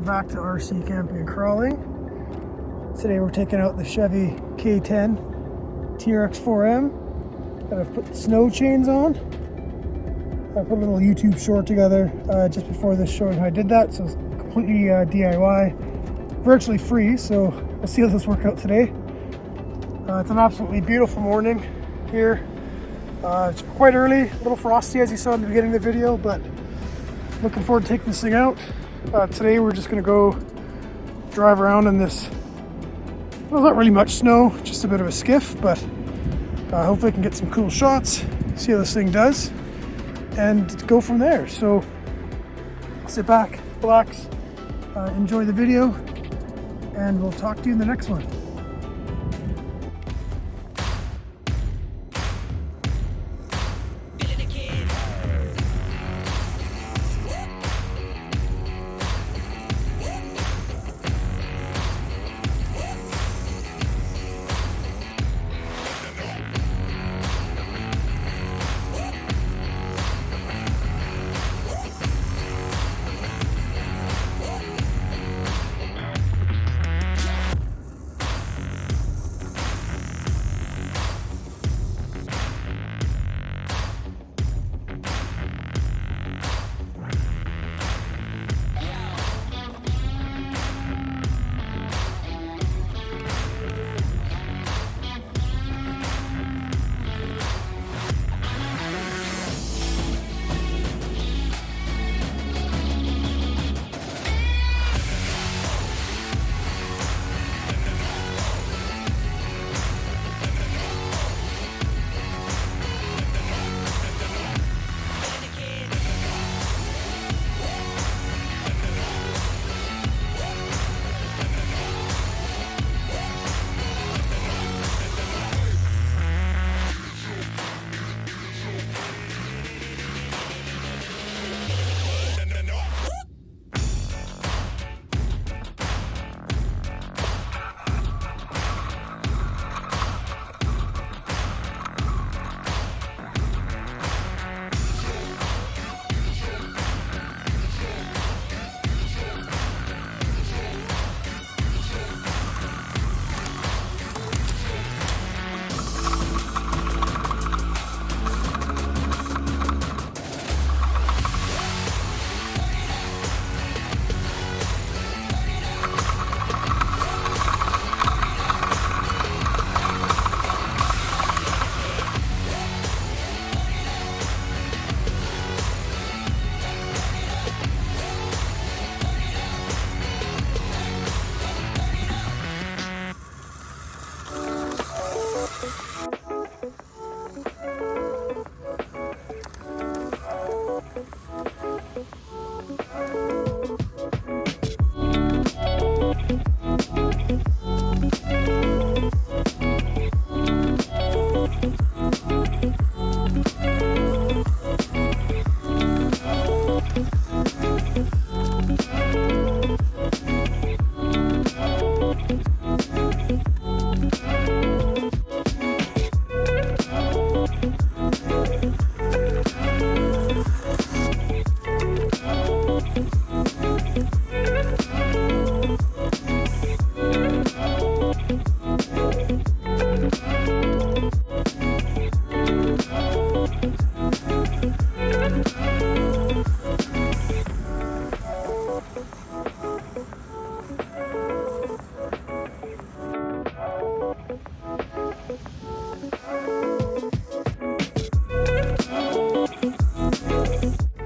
Welcome back to RC Camping and Crawling. Today we're taking out the Chevy K10 TRX4M that I've put the snow chains on. I put a little YouTube short together just before this showing how I did that, so it's completely DIY, virtually free, so we'll see how this works out today. It's an absolutely beautiful morning here. It's quite early, a little frosty as you saw in the beginning of the video, but looking forward to taking this thing out. Today we're just going to go drive around in this, well, not really much snow, just a bit of a skiff, but hopefully I can get some cool shots, see how this thing does, and go from there. So sit back, relax, enjoy the video, and we'll talk to you in the next one.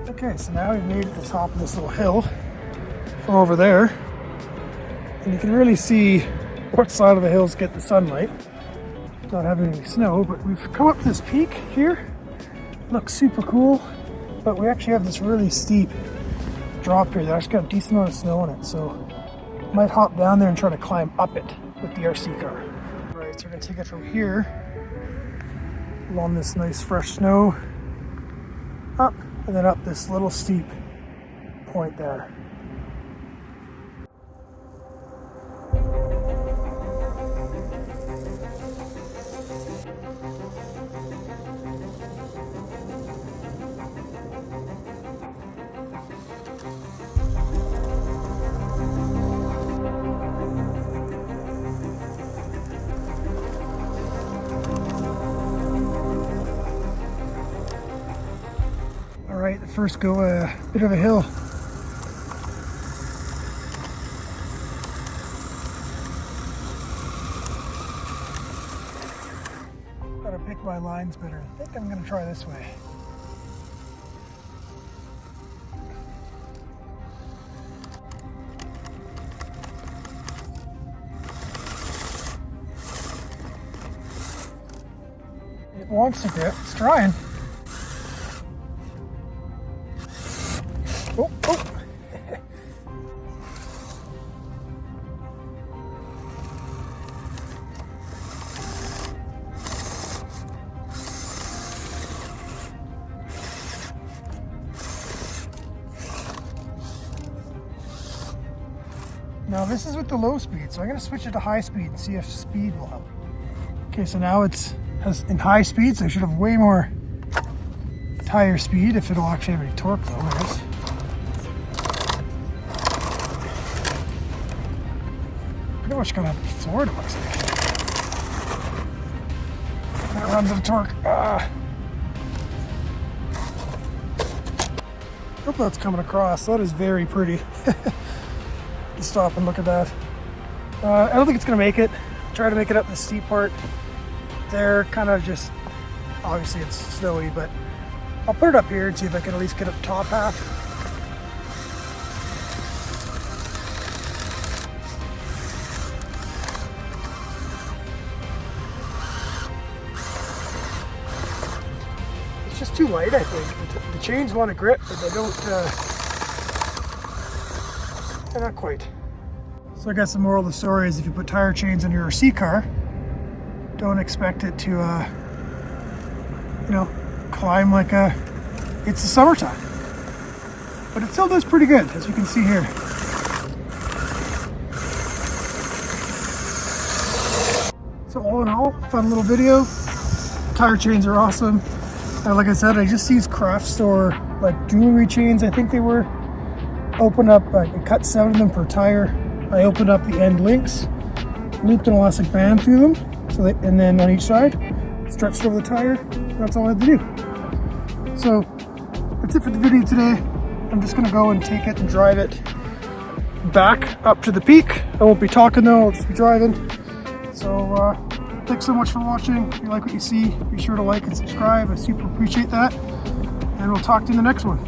Okay, so now we've made it to the top of this little hill from over there, and you can really see what side of the hills get the sunlight. Not having any snow, but we've come up this peak here. Looks super cool, but we actually have this really steep drop here that actually got a decent amount of snow on it, so might hop down there and try to climb up it with the RC car. Right, so we're gonna take it from here along this nice fresh snow up, and then up this little steep point there. Alright, the first go a bit of a hill. Gotta pick my lines better. I think I'm gonna try this way. It wants to grip, it's trying. Oh, oh. Now this is with the low speed, so I'm going to switch it to high speed and see if speed will help. Okay, so now it's in high speed, so I should have way more tire speed if it'll actually have any torque though. There it is. Pretty much gonna floor it, looks like. That runs out of torque. Hope that's coming across. That is very pretty. Stop and look at that. I don't think it's gonna make it. Try to make it up the steep part. They're kind of just, obviously it's snowy, but I'll put it up here and see if I can at least get up the top half. It's just too light, I think. The chains want to grip, but they don't, they're not quite. So I guess the moral of the story is if you put tire chains in your RC car, don't expect it to, you know, climb like it's the summertime. But it still does pretty good, as you can see here. So all in all, fun little video. Tire chains are awesome. Like I said, I just used craft store, like jewelry chains, I think they were. Open up, I cut 7 of them per tire. I opened up the end links, looped an elastic band through them, and then on each side, stretched over the tire. That's all I had to do. So that's it for the video today. I'm just gonna go and take it and drive it back up to the peak. I won't be talking though, I'll just be driving. So thanks so much for watching. If you like what you see, be sure to like and subscribe. I super appreciate that. And we'll talk to you in the next one.